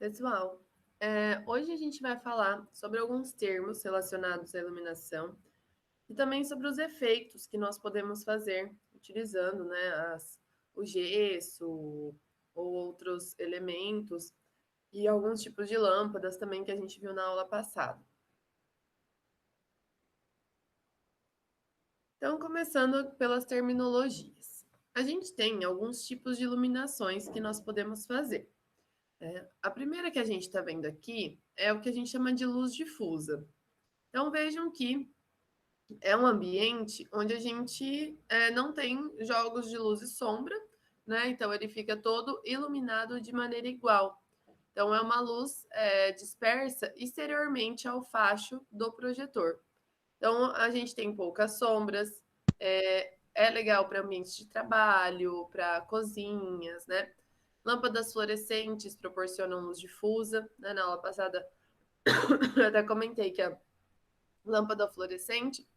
Pessoal, hoje a gente vai falar sobre alguns termos relacionados à iluminação e também sobre os efeitos que nós podemos fazer utilizando, né, o gesso ou outros elementos e alguns tipos de lâmpadas também que a gente viu na aula passada. Então, começando pelas terminologias. A gente tem alguns tipos de iluminações que nós podemos fazer. A primeira que a gente está vendo aqui é o que a gente chama de luz difusa. Então, vejam que é um ambiente onde a gente não tem jogos de luz e sombra, né? Então, ele fica todo iluminado de maneira igual. Então, é uma luz dispersa exteriormente ao facho do projetor. Então, a gente tem poucas sombras, é legal para ambientes de trabalho, para cozinhas, né? Lâmpadas fluorescentes proporcionam luz difusa, né? Na aula passada, eu até comentei que a lâmpada fluorescente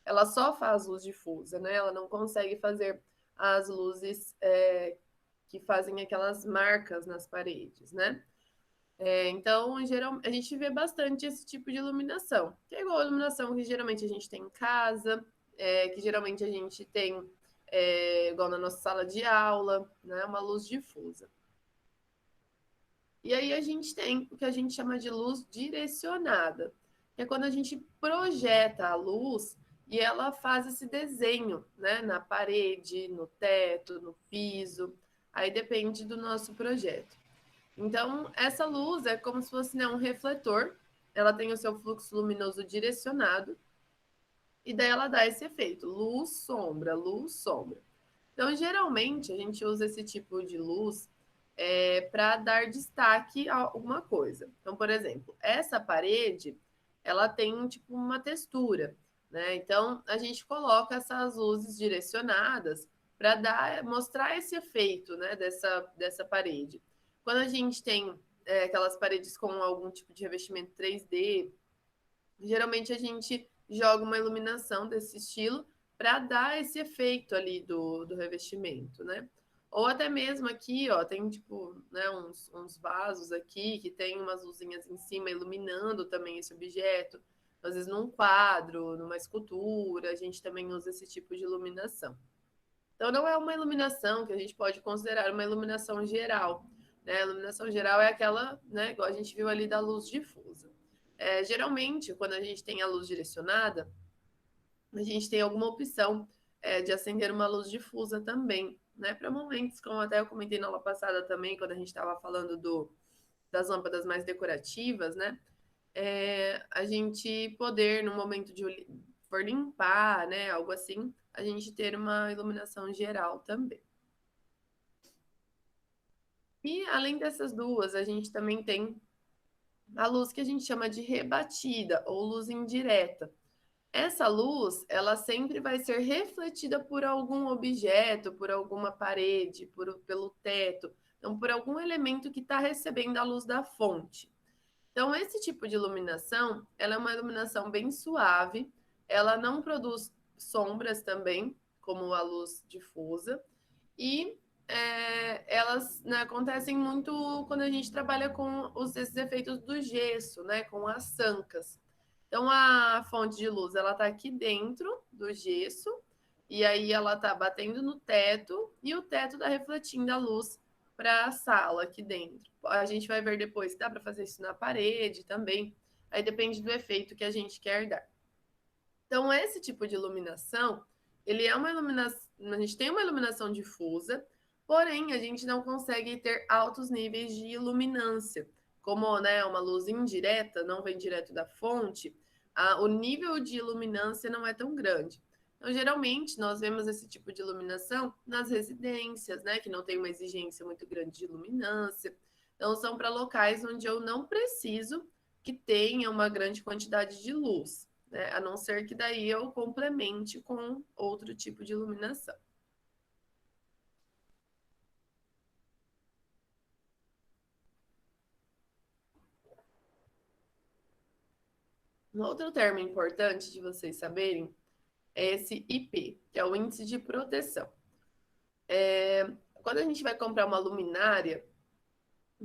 ela só faz luz difusa, né? Ela não consegue fazer as luzes que fazem aquelas marcas nas paredes, né? Então, em geral, a gente vê bastante esse tipo de iluminação, que é igual a iluminação que geralmente a gente tem em casa, que geralmente a gente tem igual na nossa sala de aula, né? Uma luz difusa. E aí a gente tem o que a gente chama de luz direcionada, que é quando a gente projeta a luz e ela faz esse desenho, né, na parede, no teto, no piso. Aí depende do nosso projeto. Então, essa luz é como se fosse, né, um refletor. Ela tem o seu fluxo luminoso direcionado e daí ela dá esse efeito, luz, sombra, luz, sombra. Então, geralmente, a gente usa esse tipo de luz para dar destaque a alguma coisa. Então, por exemplo, essa parede, ela tem tipo uma textura, né? Então, a gente coloca essas luzes direcionadas para mostrar esse efeito, né, dessa parede. Quando a gente tem aquelas paredes com algum tipo de revestimento 3D, geralmente a gente joga uma iluminação desse estilo para dar esse efeito ali do revestimento, né? Ou até mesmo aqui, ó, tem tipo, né, uns vasos aqui que tem umas luzinhas em cima iluminando também esse objeto. Às vezes num quadro, numa escultura, a gente também usa esse tipo de iluminação. Então não é uma iluminação que a gente pode considerar uma iluminação geral, né? A iluminação geral é aquela, né, igual a gente viu ali da luz difusa. Geralmente, quando a gente tem a luz direcionada, a gente tem alguma opção de acender uma luz difusa também, né? Para momentos, como até eu comentei na aula passada também, quando a gente estava falando das lâmpadas mais decorativas, né? A gente poder, no momento de for limpar, né? Algo assim, a gente ter uma iluminação geral também. E além dessas duas, a gente também tem a luz que a gente chama de rebatida ou luz indireta. Essa luz, ela sempre vai ser refletida por algum objeto, por alguma parede, pelo teto, então por algum elemento que está recebendo a luz da fonte. Então, esse tipo de iluminação, ela é uma iluminação bem suave, ela não produz sombras também, como a luz difusa, e elas, né, acontecem muito quando a gente trabalha com esses efeitos do gesso, né, com as sancas. Então, a fonte de luz, ela está aqui dentro do gesso, e aí ela está batendo no teto, e o teto está refletindo a luz para a sala aqui dentro. A gente vai ver depois que dá para fazer isso na parede também, aí depende do efeito que a gente quer dar. Então, esse tipo de iluminação, ele é uma iluminação, a gente tem uma iluminação difusa, porém a gente não consegue ter altos níveis de iluminância. Como, né, uma luz indireta, não vem direto da fonte, o nível de iluminância não é tão grande. Então, geralmente, nós vemos esse tipo de iluminação nas residências, né, que não tem uma exigência muito grande de iluminância. Então, são para locais onde eu não preciso que tenha uma grande quantidade de luz, né? A não ser que daí eu complemente com outro tipo de iluminação. Um outro termo importante de vocês saberem é esse IP, que é o índice de proteção. Quando a gente vai comprar uma luminária,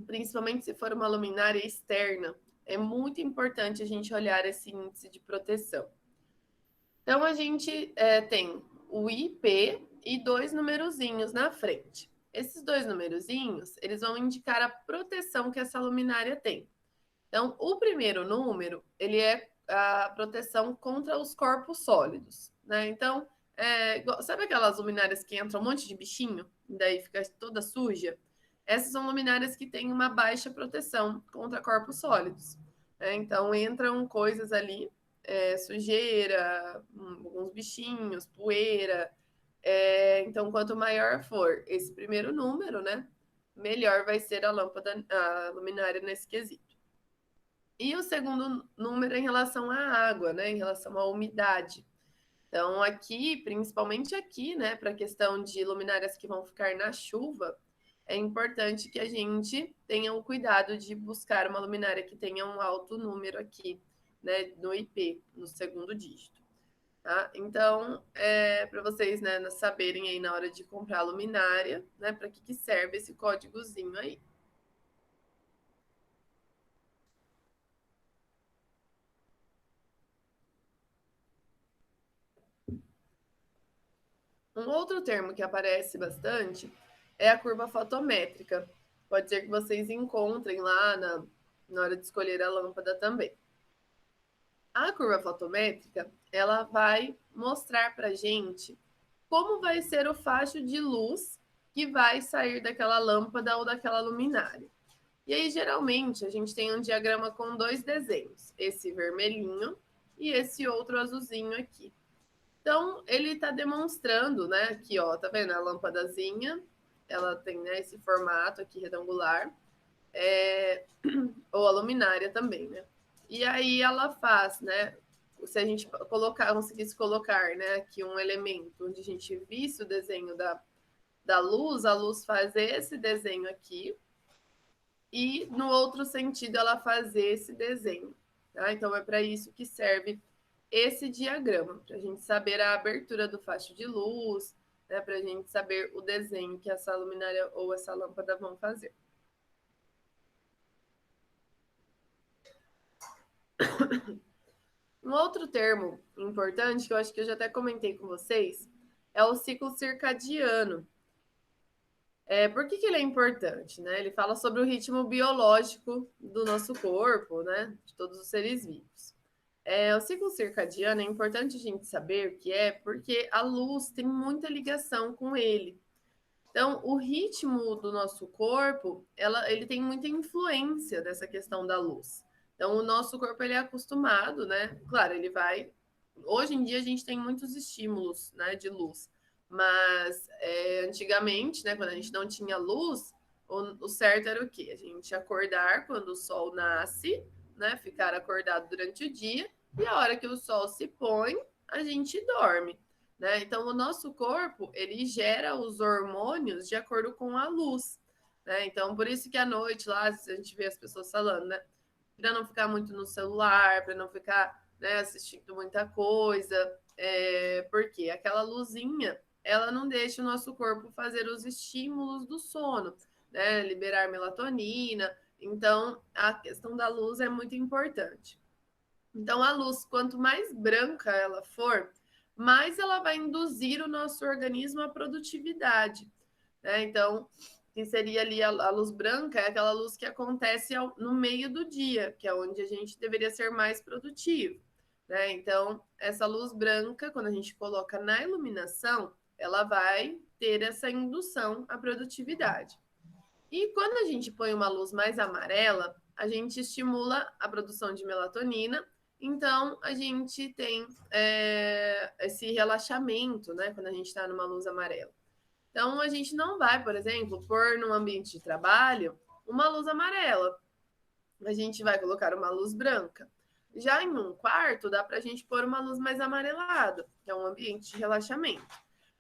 principalmente se for uma luminária externa, é muito importante a gente olhar esse índice de proteção. Então, a gente tem o IP e 2 numerozinhos na frente. Esses 2 numerozinhos, eles vão indicar a proteção que essa luminária tem. Então, o primeiro número, ele é a proteção contra os corpos sólidos, né? Então, sabe aquelas luminárias que entra um monte de bichinho, e daí fica toda suja? Essas são luminárias que têm uma baixa proteção contra corpos sólidos. Né? Então, entram coisas ali, sujeira, alguns bichinhos, poeira. Então, quanto maior for esse primeiro número, né, melhor vai ser a lâmpada, a luminária nesse quesito. E o segundo número é em relação à água, né, em relação à umidade. Então, aqui, principalmente aqui, né, para a questão de luminárias que vão ficar na chuva, é importante que a gente tenha o cuidado de buscar uma luminária que tenha um alto número aqui, né, no IP, no segundo dígito. Tá? Então, para vocês, né, saberem aí na hora de comprar a luminária, né, para que serve esse códigozinho aí. Um outro termo que aparece bastante é a curva fotométrica. Pode ser que vocês encontrem lá na hora de escolher a lâmpada também. A curva fotométrica, ela vai mostrar para a gente como vai ser o facho de luz que vai sair daquela lâmpada ou daquela luminária. E aí, geralmente, a gente tem um diagrama com 2 desenhos, esse vermelhinho e esse outro azulzinho aqui. Então, ele está demonstrando, né, aqui, ó, tá vendo a lâmpadazinha? Ela tem, né, esse formato aqui retangular, ou a luminária também, né? E aí ela faz, né? Se a gente conseguisse colocar, né, aqui um elemento onde a gente visse o desenho da luz, a luz faz esse desenho aqui, e no outro sentido ela faz esse desenho. Tá? Então é para isso que serve esse diagrama, para a gente saber a abertura do facho de luz, né, para a gente saber o desenho que essa luminária ou essa lâmpada vão fazer. Um outro termo importante, que eu acho que eu já até comentei com vocês, é o ciclo circadiano. Por que ele é importante? Né? Ele fala sobre o ritmo biológico do nosso corpo, né? De todos os seres vivos. O ciclo circadiano é importante a gente saber o que é, porque a luz tem muita ligação com ele. Então, o ritmo do nosso corpo, ele tem muita influência dessa questão da luz. Então, o nosso corpo ele é acostumado, né? Claro, ele vai. Hoje em dia a gente tem muitos estímulos, né, de luz, mas antigamente, né, quando a gente não tinha luz, o certo era o quê? A gente acordar quando o sol nasce, né? Ficar acordado durante o dia e a hora que o sol se põe, a gente dorme. Né? Então, o nosso corpo ele gera os hormônios de acordo com a luz. Né? Então, por isso que à noite lá a gente vê as pessoas falando, né? Para não ficar muito no celular, para não ficar, né, assistindo muita coisa, porque aquela luzinha ela não deixa o nosso corpo fazer os estímulos do sono, né? Liberar melatonina. Então, a questão da luz é muito importante. Então, a luz, quanto mais branca ela for, mais ela vai induzir o nosso organismo à produtividade. Né? Então, que seria ali a luz branca, é aquela luz que acontece no meio do dia, que é onde a gente deveria ser mais produtivo. Né? Então, essa luz branca, quando a gente coloca na iluminação, ela vai ter essa indução à produtividade. E quando a gente põe uma luz mais amarela, a gente estimula a produção de melatonina, então a gente tem esse relaxamento, né, quando a gente está numa luz amarela. Então a gente não vai, por exemplo, pôr num ambiente de trabalho uma luz amarela. A gente vai colocar uma luz branca. Já em um quarto, dá para a gente pôr uma luz mais amarelada, que é um ambiente de relaxamento.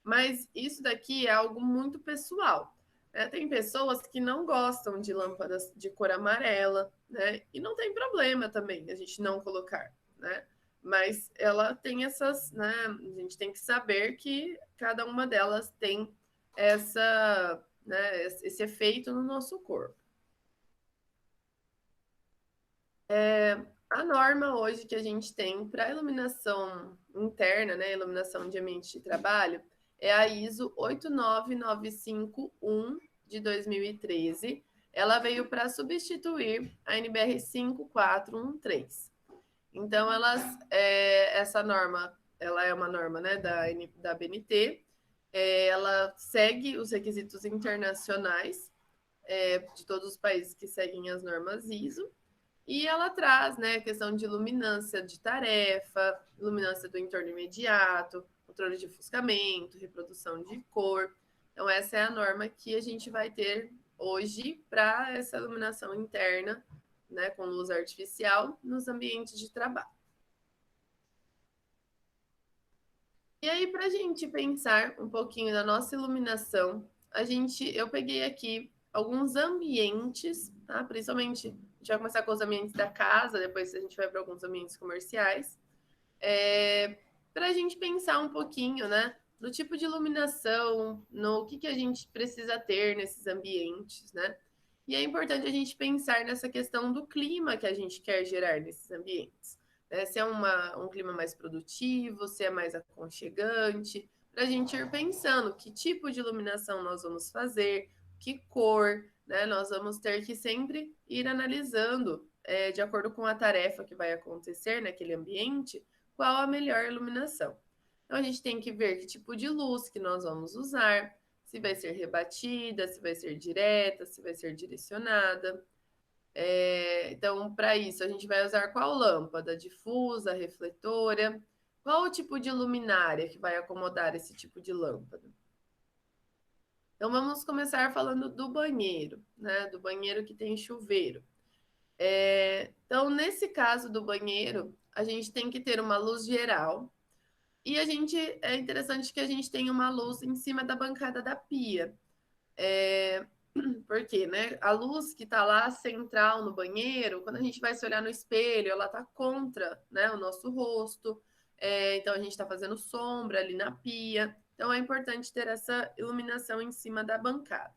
Mas isso daqui é algo muito pessoal. Tem pessoas que não gostam de lâmpadas de cor amarela, né? E não tem problema também a gente não colocar, né? Mas ela tem essas, né? A gente tem que saber que cada uma delas tem esse efeito no nosso corpo. A norma hoje que a gente tem para iluminação interna, né, iluminação de ambiente de trabalho, é a ISO 89951 de 2013. Ela veio para substituir a NBR 5413. Então, essa norma, ela é uma norma, né, da BNT, ela segue os requisitos internacionais de todos os países que seguem as normas ISO, e ela traz, né, a questão de luminância de tarefa, luminância do entorno imediato, controle de ofuscamento, reprodução de cor. Então, essa é a norma que a gente vai ter hoje para essa iluminação interna, né, com luz artificial nos ambientes de trabalho. E aí, para a gente pensar um pouquinho na nossa iluminação, eu peguei aqui alguns ambientes, tá? Principalmente, a gente vai começar com os ambientes da casa, depois a gente vai para alguns ambientes comerciais, para a gente pensar um pouquinho, né? No tipo de iluminação, no que a gente precisa ter nesses ambientes, né? E é importante a gente pensar nessa questão do clima que a gente quer gerar nesses ambientes. Né? Se é um clima mais produtivo, se é mais aconchegante, para a gente ir pensando que tipo de iluminação nós vamos fazer, que cor, né? Nós vamos ter que sempre ir analisando, de acordo com a tarefa que vai acontecer naquele ambiente, qual a melhor iluminação. Então, a gente tem que ver que tipo de luz que nós vamos usar, se vai ser rebatida, se vai ser direta, se vai ser direcionada. Então, para isso, a gente vai usar qual lâmpada? Difusa, refletora? Qual o tipo de luminária que vai acomodar esse tipo de lâmpada? Então, vamos começar falando do banheiro, né? Do banheiro que tem chuveiro. Então, nesse caso do banheiro, a gente tem que ter uma luz geral. E é interessante que a gente tenha uma luz em cima da bancada da pia. Porque, né, a luz que está lá central no banheiro, quando a gente vai se olhar no espelho, ela está contra, né, o nosso rosto. Então a gente está fazendo sombra ali na pia. Então é importante ter essa iluminação em cima da bancada.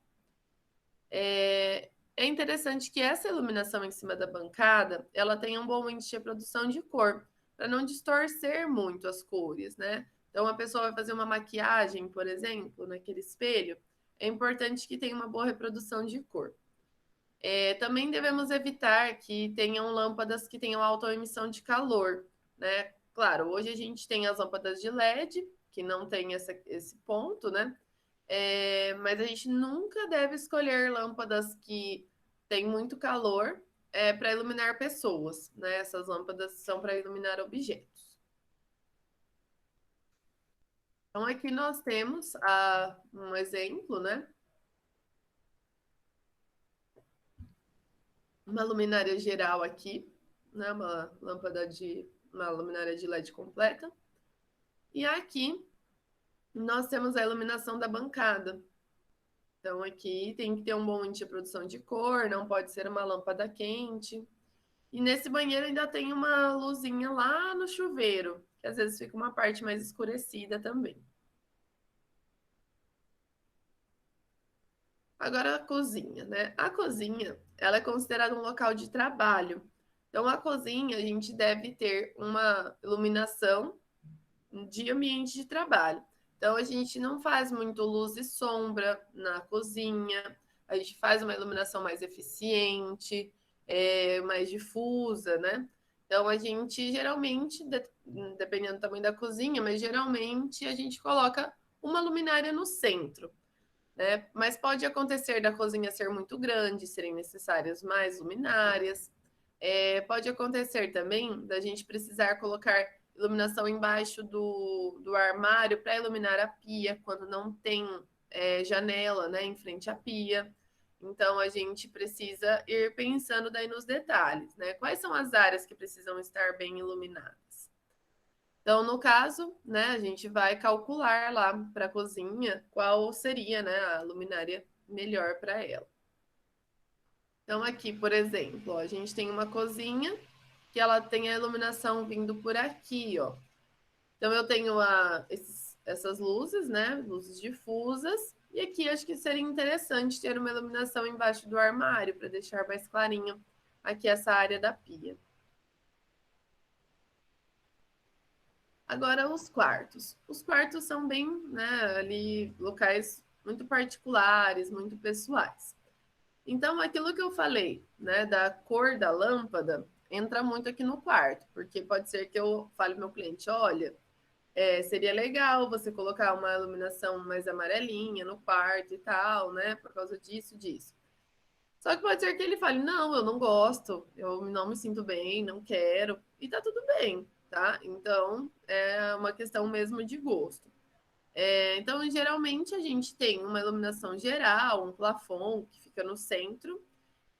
É interessante que essa iluminação em cima da bancada, ela tenha um bom índice de produção de cor, para não distorcer muito as cores, né? Então, a pessoa vai fazer uma maquiagem, por exemplo, naquele espelho, é importante que tenha uma boa reprodução de cor. Também devemos evitar que tenham lâmpadas que tenham alta emissão de calor, né? Claro, hoje a gente tem as lâmpadas de LED, que não tem esse ponto, né? Mas a gente nunca deve escolher lâmpadas que têm muito calor para iluminar pessoas, né? Essas lâmpadas são para iluminar objetos. Então, aqui nós temos um exemplo, né? Uma luminária geral aqui, né? Uma luminária de LED completa. E aqui nós temos a iluminação da bancada. Então, aqui tem que ter um bom índice de produção de cor, não pode ser uma lâmpada quente. E nesse banheiro ainda tem uma luzinha lá no chuveiro, que às vezes fica uma parte mais escurecida também. Agora a cozinha, né? A cozinha, ela é considerada um local de trabalho. Então a cozinha a gente deve ter uma iluminação de ambiente de trabalho. Então a gente não faz muito luz e sombra na cozinha, a gente faz uma iluminação mais eficiente, mais difusa, né? Então a gente geralmente, dependendo do tamanho da cozinha, mas geralmente a gente coloca uma luminária no centro, né? Mas pode acontecer da cozinha ser muito grande, serem necessárias mais luminárias. Pode acontecer também da gente precisar colocar iluminação embaixo do armário para iluminar a pia, quando não tem janela, né, em frente à pia. Então, a gente precisa ir pensando daí nos detalhes, né? Quais são as áreas que precisam estar bem iluminadas? Então, no caso, né, a gente vai calcular lá para a cozinha qual seria, né, a luminária melhor para ela. Então, aqui, por exemplo, ó, a gente tem uma cozinha que ela tem a iluminação vindo por aqui, ó. Então, eu tenho essas luzes, né, luzes difusas, e aqui acho que seria interessante ter uma iluminação embaixo do armário para deixar mais clarinho aqui essa área da pia. Agora, os quartos. Os quartos são bem, né, ali, locais muito particulares, muito pessoais. Então, aquilo que eu falei, né, da cor da lâmpada, entra muito aqui no quarto, porque pode ser que eu fale para o meu cliente, olha, seria legal você colocar uma iluminação mais amarelinha no quarto e tal, né, por causa disso, disso. Só que pode ser que ele fale, não, eu não gosto, eu não me sinto bem, não quero, e tá tudo bem, tá? Então, é uma questão mesmo de gosto. Então, geralmente, a gente tem uma iluminação geral, um plafond que fica no centro,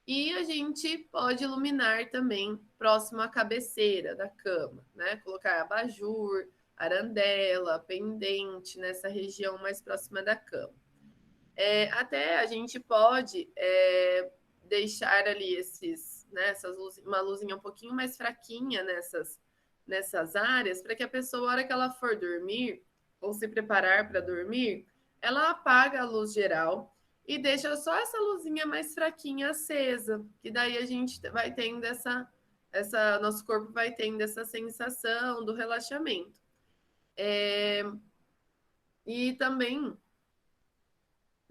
e a gente pode iluminar também próximo à cabeceira da cama, né? Colocar abajur, arandela, pendente nessa região mais próxima da cama. Até a gente pode deixar ali essas uma luzinha um pouquinho mais fraquinha nessas áreas, para que a pessoa, a hora que ela for dormir, ou se preparar para dormir, ela apaga a luz geral e deixa só essa luzinha mais fraquinha acesa, que daí a gente vai tendo nosso corpo vai tendo essa sensação do relaxamento. E também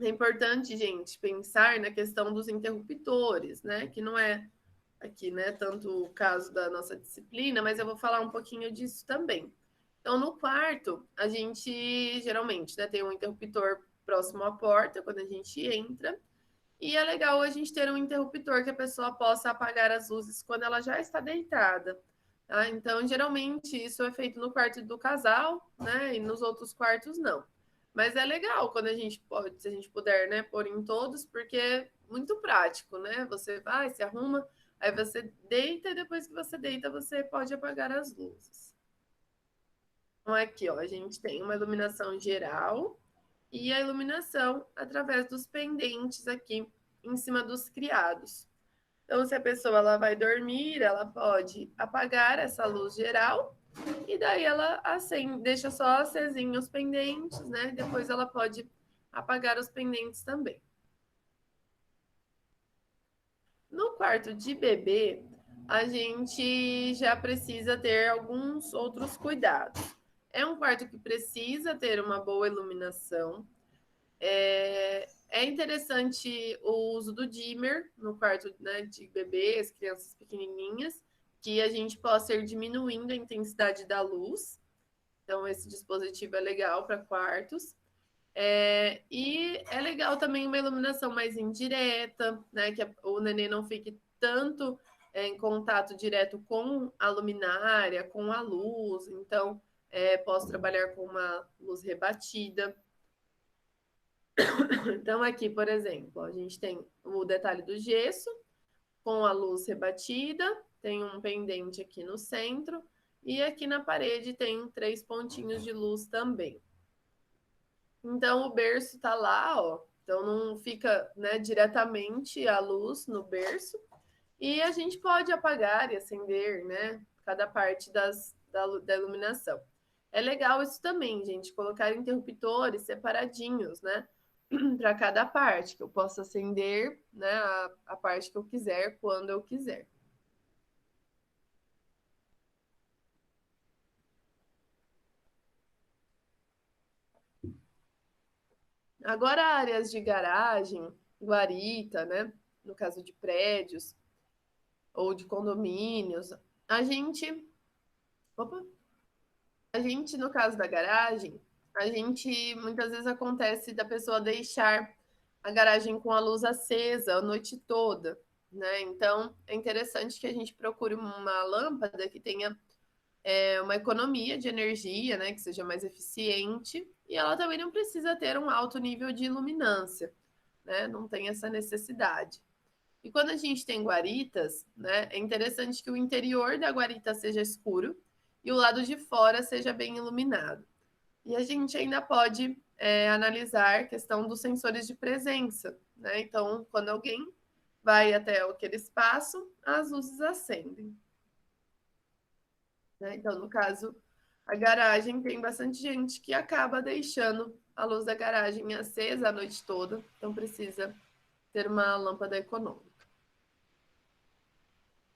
é importante, gente, pensar na questão dos interruptores, né? Que não é aqui, né, tanto o caso da nossa disciplina, mas eu vou falar um pouquinho disso também. Então, no quarto, a gente geralmente, né, tem um interruptor próximo à porta quando a gente entra, e é legal a gente ter um interruptor que a pessoa possa apagar as luzes quando ela já está deitada. Tá? Então, geralmente, isso é feito no quarto do casal, né? E nos outros quartos, não. Mas é legal quando a gente pode, se a gente puder, né, pôr em todos, porque é muito prático, né? Você vai, se arruma, aí você deita, e depois que você deita, você pode apagar as luzes. Então, aqui, ó, a gente tem uma iluminação geral e a iluminação através dos pendentes aqui em cima dos criados. Então, se a pessoa ela vai dormir, ela pode apagar essa luz geral e daí ela acende, deixa só acesinho os pendentes, né? Depois ela pode apagar os pendentes também. No quarto de bebê, a gente já precisa ter alguns outros cuidados. É um quarto que precisa ter uma boa iluminação. É interessante o uso do dimmer no quarto, né, de bebês, crianças pequenininhas, que a gente possa ir diminuindo a intensidade da luz. Então, esse dispositivo é legal para quartos. E é legal também uma iluminação mais indireta, né, que o neném não fique tanto em contato direto com a luminária, com a luz. Então, posso trabalhar com uma luz rebatida. Então, aqui, por exemplo, a gente tem o detalhe do gesso com a luz rebatida, tem um pendente aqui no centro, e aqui na parede tem 3 pontinhos de luz também. Então, o berço tá lá, ó. Então, não fica, né, diretamente a luz no berço. E a gente pode apagar e acender, né, cada parte da iluminação. É legal isso também, gente, colocar interruptores separadinhos, né, para cada parte, que eu possa acender, né, a parte que eu quiser, quando eu quiser. Agora, áreas de garagem, guarita, né, no caso de prédios ou de condomínios, a gente, opa, a gente, no caso da garagem, a gente muitas vezes acontece da pessoa deixar a garagem com a luz acesa a noite toda, né? Então é interessante que a gente procure uma lâmpada que tenha uma economia de energia, né? Que seja mais eficiente e ela também não precisa ter um alto nível de iluminância, né? Não tem essa necessidade. E quando a gente tem guaritas, né, é interessante que o interior da guarita seja escuro e o lado de fora seja bem iluminado. E a gente ainda pode analisar a questão dos sensores de presença. Né? Então, quando alguém vai até aquele espaço, as luzes acendem. Né? Então, no caso, a garagem tem bastante gente que acaba deixando a luz da garagem acesa a noite toda, então precisa ter uma lâmpada econômica.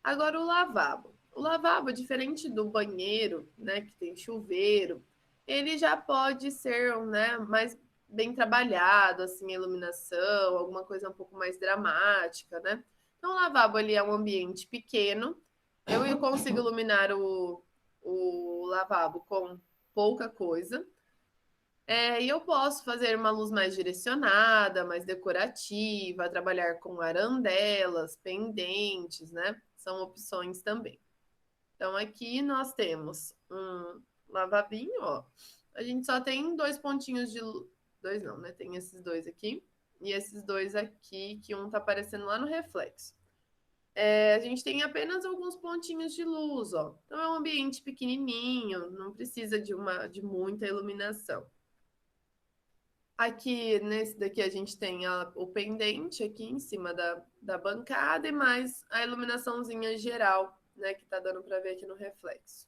Agora o lavabo. O lavabo, diferente do banheiro, né, que tem chuveiro, ele já pode ser, né, mais bem trabalhado, assim, a iluminação, alguma coisa um pouco mais dramática, né? Então, o lavabo ele é um ambiente pequeno. Eu consigo iluminar o lavabo com pouca coisa. E eu posso fazer uma luz mais direcionada, mais decorativa, trabalhar com arandelas, pendentes, né? São opções também. Então, aqui nós temos um lavabinho, ó. A gente só tem dois pontinhos de luz. Dois não, né? Tem esses dois aqui. E esses dois aqui, que um tá aparecendo lá no reflexo. A gente tem apenas alguns pontinhos de luz, ó. Então, é um ambiente pequenininho, não precisa de muita iluminação. Aqui, nesse daqui, a gente tem o pendente aqui em cima da bancada e mais a iluminaçãozinha geral, né? Que tá dando para ver aqui no reflexo.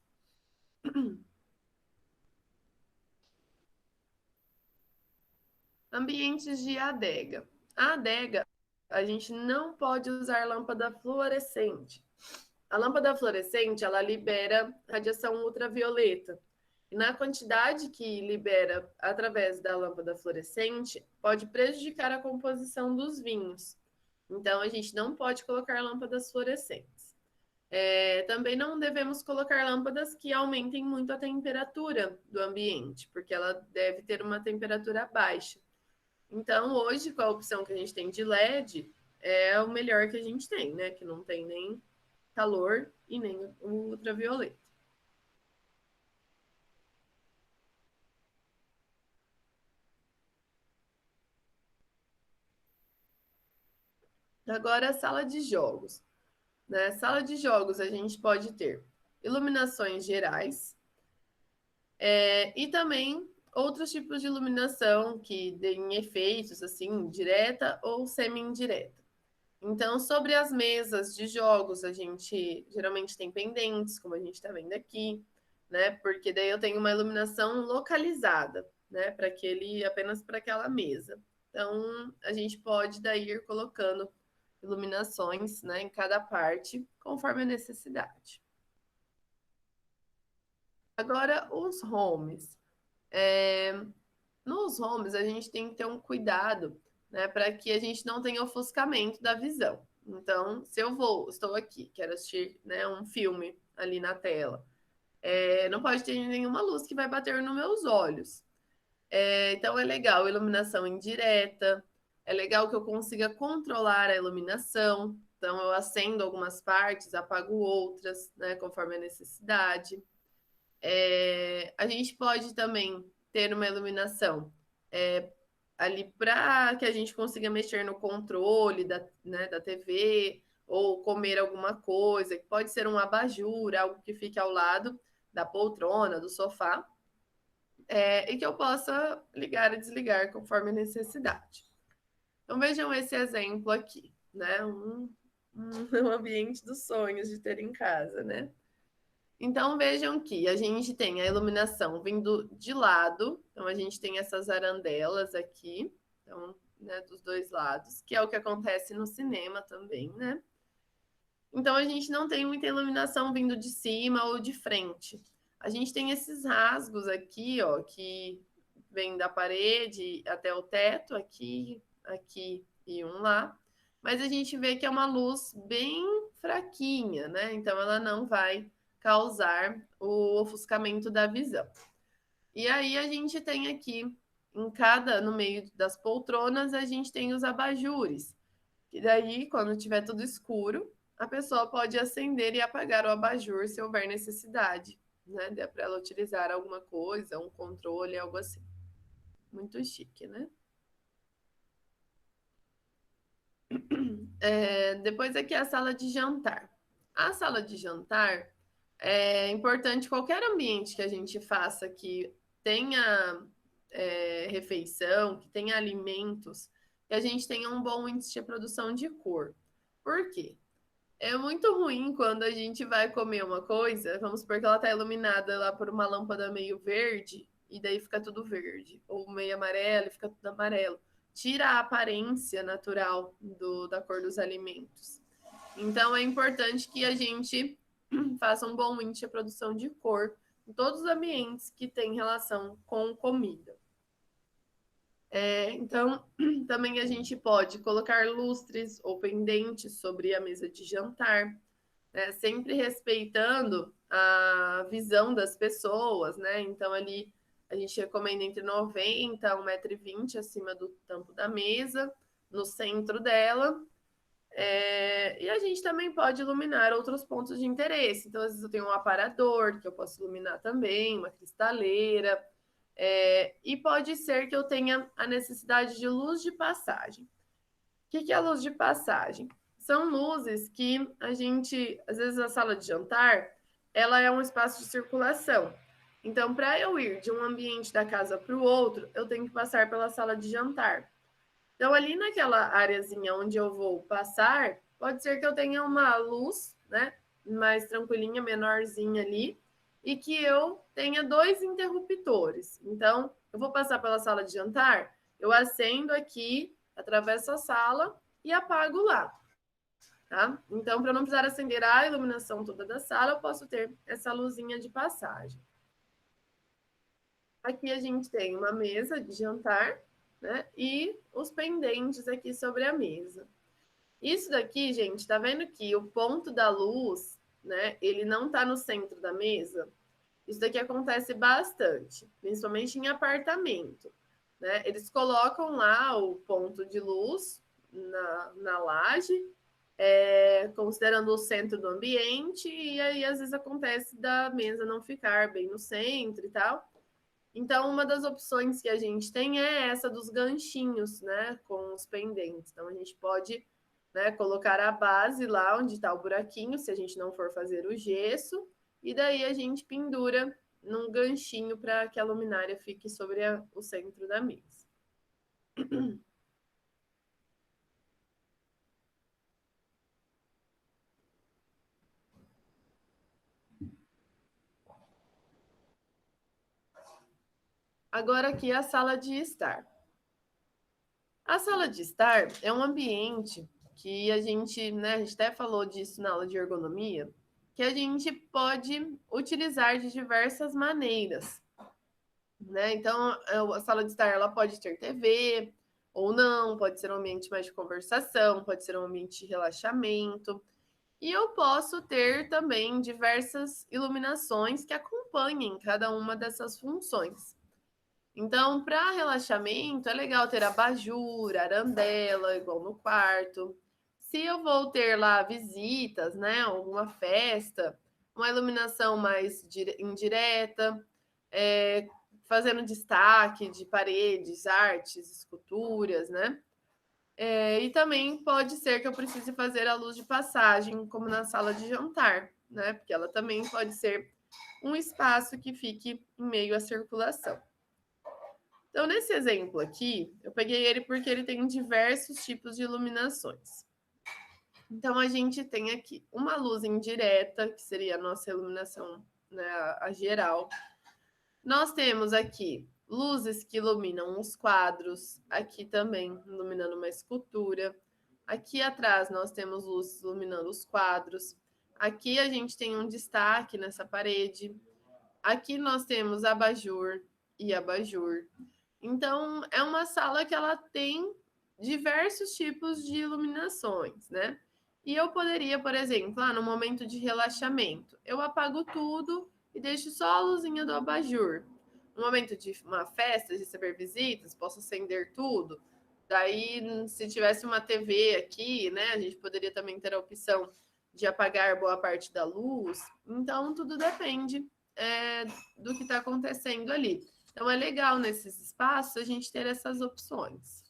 Ambientes de adega. A adega, a gente não pode usar lâmpada fluorescente. A lâmpada fluorescente, ela libera radiação ultravioleta. E na quantidade que libera através da lâmpada fluorescente, pode prejudicar a composição dos vinhos. Então, a gente não pode colocar lâmpadas fluorescentes. Também não devemos colocar lâmpadas que aumentem muito a temperatura do ambiente, porque ela deve ter uma temperatura baixa. Então, hoje, com a opção que a gente tem de LED, é o melhor que a gente tem, né? Que não tem nem calor e nem o ultravioleta. Agora, a sala de jogos. Na sala de jogos, a gente pode ter iluminações gerais e também outros tipos de iluminação que deem efeitos, assim, direta ou semi-indireta. Então, sobre as mesas de jogos, a gente geralmente tem pendentes, como a gente está vendo aqui, né? Porque daí eu tenho uma iluminação localizada, né? Para aquele, apenas para aquela mesa. Então, a gente pode daí ir colocando iluminações, né, em cada parte, conforme a necessidade. Agora, os homes. É, Nos homes, a gente tem que ter um cuidado, né, para que a gente não tenha ofuscamento da visão. Então, se eu estou aqui, quero assistir, né, um filme ali na tela, não pode ter nenhuma luz que vai bater nos meus olhos. Então, é legal iluminação indireta, é legal que eu consiga controlar a iluminação. Então, eu acendo algumas partes, apago outras, né, conforme a necessidade. A gente pode também ter uma iluminação é, ali para que a gente consiga mexer no controle da TV ou comer alguma coisa, que pode ser um abajur, algo que fique ao lado da poltrona, do sofá, e que eu possa ligar e desligar conforme a necessidade. Então vejam esse exemplo aqui, né? Um ambiente dos sonhos de ter em casa, né? Então vejam que a gente tem a iluminação vindo de lado, então a gente tem essas arandelas aqui, então, né, dos dois lados, que é o que acontece no cinema também, né? Então a gente não tem muita iluminação vindo de cima ou de frente. A gente tem esses rasgos aqui, ó, que vem da parede até o teto, aqui, aqui e um lá. Mas a gente vê que é uma luz bem fraquinha, né? Então ela não vai causar o ofuscamento da visão. E aí a gente tem aqui no meio das poltronas, a gente tem os abajures. E daí, quando tiver tudo escuro, a pessoa pode acender e apagar o abajur se houver necessidade, né? Dá para ela utilizar alguma coisa, um controle, algo assim. Muito chique, né? Depois aqui a sala de jantar. A sala de jantar é importante qualquer ambiente que a gente faça que tenha refeição, que tenha alimentos, que a gente tenha um bom índice de produção de cor. Por quê? É muito ruim quando a gente vai comer uma coisa, vamos supor que ela está iluminada lá por uma lâmpada meio verde, e daí fica tudo verde, ou meio amarelo e fica tudo amarelo. Tira a aparência natural da cor dos alimentos. Então, é importante que a gente faça um bom índice de produção de cor em todos os ambientes que têm relação com comida. Então, também a gente pode colocar lustres ou pendentes sobre a mesa de jantar, né? Sempre respeitando a visão das pessoas, né? Então, ali a gente recomenda entre 90 a 1,20 m acima do tampo da mesa, no centro dela. E a gente também pode iluminar outros pontos de interesse. Então, às vezes eu tenho um aparador que eu posso iluminar também, uma cristaleira. E pode ser que eu tenha a necessidade de luz de passagem. O que é a luz de passagem? São luzes que a gente, às vezes a sala de jantar, ela é um espaço de circulação. Então, para eu ir de um ambiente da casa para o outro, eu tenho que passar pela sala de jantar. Então, ali naquela areazinha onde eu vou passar, pode ser que eu tenha uma luz, né, mais tranquilinha, menorzinha ali, e que eu tenha 2 interruptores. Então, eu vou passar pela sala de jantar, eu acendo aqui, atravesso a sala e apago lá. Tá? Então, para não precisar acender a iluminação toda da sala, eu posso ter essa luzinha de passagem. Aqui a gente tem uma mesa de jantar, né? E os pendentes aqui sobre a mesa. Isso daqui, gente, tá vendo que o ponto da luz, né? Ele não tá no centro da mesa. Isso daqui acontece bastante, principalmente em apartamento, né? Eles colocam lá o ponto de luz na laje, considerando o centro do ambiente, e aí às vezes acontece da mesa não ficar bem no centro e tal. Então, uma das opções que a gente tem é essa dos ganchinhos, né, com os pendentes. Então, a gente pode, né, colocar a base lá onde está o buraquinho, se a gente não for fazer o gesso, e daí a gente pendura num ganchinho para que a luminária fique sobre o centro da mesa. Agora aqui a sala de estar. A sala de estar é um ambiente que a gente, né, a gente até falou disso na aula de ergonomia, que a gente pode utilizar de diversas maneiras, né? Então, a sala de estar ela pode ter TV ou não, pode ser um ambiente mais de conversação, pode ser um ambiente de relaxamento. E eu posso ter também diversas iluminações que acompanhem cada uma dessas funções. Então, para relaxamento, é legal ter abajur, arandela, igual no quarto. Se eu vou ter lá visitas, né, alguma festa, uma iluminação mais indireta, fazendo destaque de paredes, artes, esculturas, né? E também pode ser que eu precise fazer a luz de passagem, como na sala de jantar, né? Porque ela também pode ser um espaço que fique em meio à circulação. Então, nesse exemplo aqui, eu peguei ele porque ele tem diversos tipos de iluminações. Então, a gente tem aqui uma luz indireta, que seria a nossa iluminação, né, a geral. Nós temos aqui luzes que iluminam os quadros, aqui também iluminando uma escultura. Aqui atrás nós temos luzes iluminando os quadros. Aqui a gente tem um destaque nessa parede. Aqui nós temos abajur e abajur. Então, é uma sala que ela tem diversos tipos de iluminações, né? E eu poderia, por exemplo, no momento de relaxamento, eu apago tudo e deixo só a luzinha do abajur. No momento de uma festa, de receber visitas, posso acender tudo. Daí, se tivesse uma TV aqui, né, a gente poderia também ter a opção de apagar boa parte da luz. Então, tudo depende do que está acontecendo ali. Então, é legal nesses espaços a gente ter essas opções.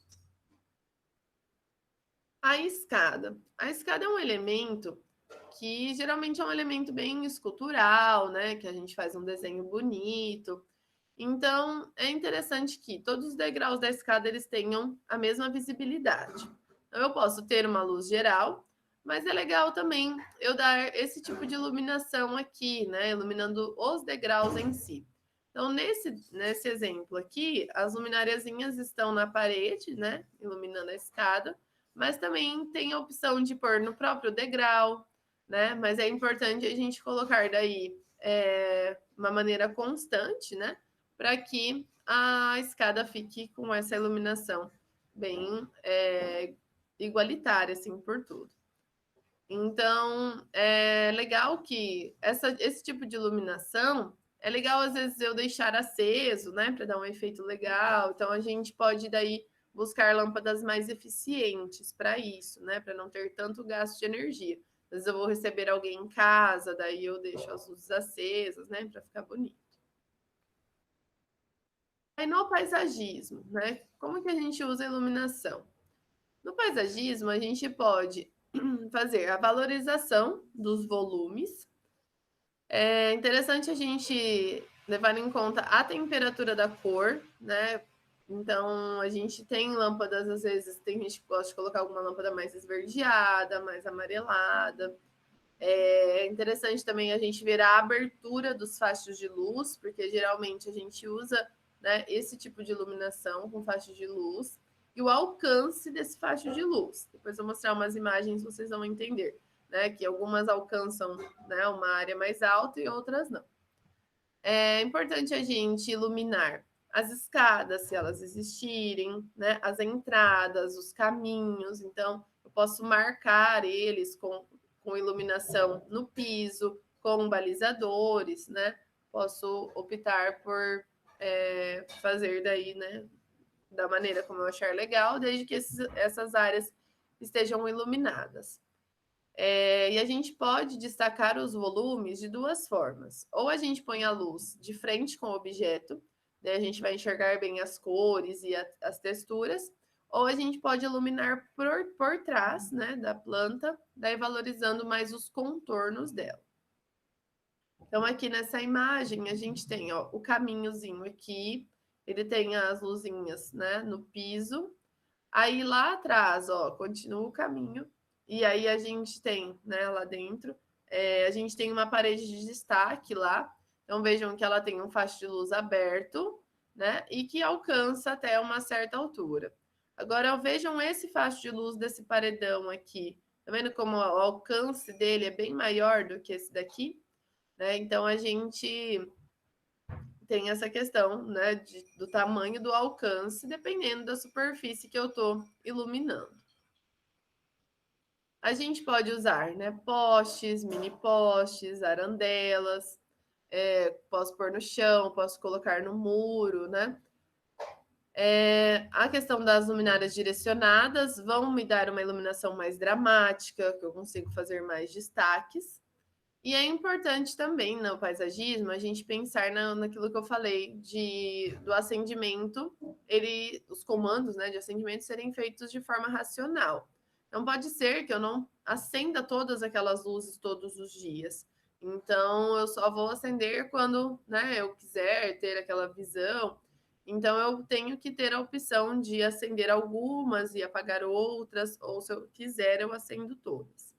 A escada. A escada é um elemento que geralmente é um elemento bem escultural, né? Que a gente faz um desenho bonito. Então, é interessante que todos os degraus da escada eles tenham a mesma visibilidade. Então, eu posso ter uma luz geral, mas é legal também eu dar esse tipo de iluminação aqui, né? Iluminando os degraus em si. Então, nesse exemplo aqui, as luminariazinhas estão na parede, né? Iluminando a escada, mas também tem a opção de pôr no próprio degrau, né? Mas é importante a gente colocar daí uma maneira constante, né? Para que a escada fique com essa iluminação bem igualitária, assim, por tudo. Então, é legal que esse tipo de iluminação é legal, às vezes, eu deixar aceso, né, para dar um efeito legal. Então, a gente pode daí buscar lâmpadas mais eficientes para isso, né, para não ter tanto gasto de energia. Às vezes eu vou receber alguém em casa, daí eu deixo as luzes acesas, né, para ficar bonito. Aí no paisagismo, né, como que a gente usa a iluminação? No paisagismo, a gente pode fazer a valorização dos volumes. É interessante a gente levar em conta a temperatura da cor, né? Então, a gente tem lâmpadas, às vezes, tem gente que gosta de colocar alguma lâmpada mais esverdeada, mais amarelada. É interessante também a gente ver a abertura dos fachos de luz, porque geralmente a gente usa, né, esse tipo de iluminação com faixa de luz e o alcance desse facho de luz. Depois eu vou mostrar umas imagens, vocês vão entender, né, que algumas alcançam, né, uma área mais alta e outras não. É importante a gente iluminar as escadas, se elas existirem, né, as entradas, os caminhos. Então, eu posso marcar eles com iluminação no piso, com balizadores, né? Posso optar por fazer daí, né, da maneira como eu achar legal, desde que essas áreas estejam iluminadas. E a gente pode destacar os volumes de duas formas. Ou a gente põe a luz de frente com o objeto, daí a gente vai enxergar bem as cores e as texturas, ou a gente pode iluminar por trás, né, da planta, daí valorizando mais os contornos dela. Então, aqui nessa imagem, a gente tem, ó, o caminhozinho aqui, ele tem as luzinhas, né, no piso. Aí lá atrás, ó, continua o caminho. E aí a gente tem, né, lá dentro, a gente tem uma parede de destaque lá. Então vejam que ela tem um facho de luz aberto, né, e que alcança até uma certa altura. Agora vejam esse facho de luz desse paredão aqui. Tá vendo como o alcance dele é bem maior do que esse daqui? Né? Então a gente tem essa questão, né, do tamanho do alcance, dependendo da superfície que eu estou iluminando. A gente pode usar, né, postes, mini postes, arandelas, posso pôr no chão, posso colocar no muro, né? A questão das luminárias direcionadas vão me dar uma iluminação mais dramática, que eu consigo fazer mais destaques. E é importante também no paisagismo a gente pensar naquilo que eu falei do acendimento, os comandos, né, de acendimento serem feitos de forma racional. Não pode ser que eu não acenda todas aquelas luzes todos os dias. Então eu só vou acender quando, né, eu quiser ter aquela visão. Então eu tenho que ter a opção de acender algumas e apagar outras, ou se eu quiser eu acendo todas.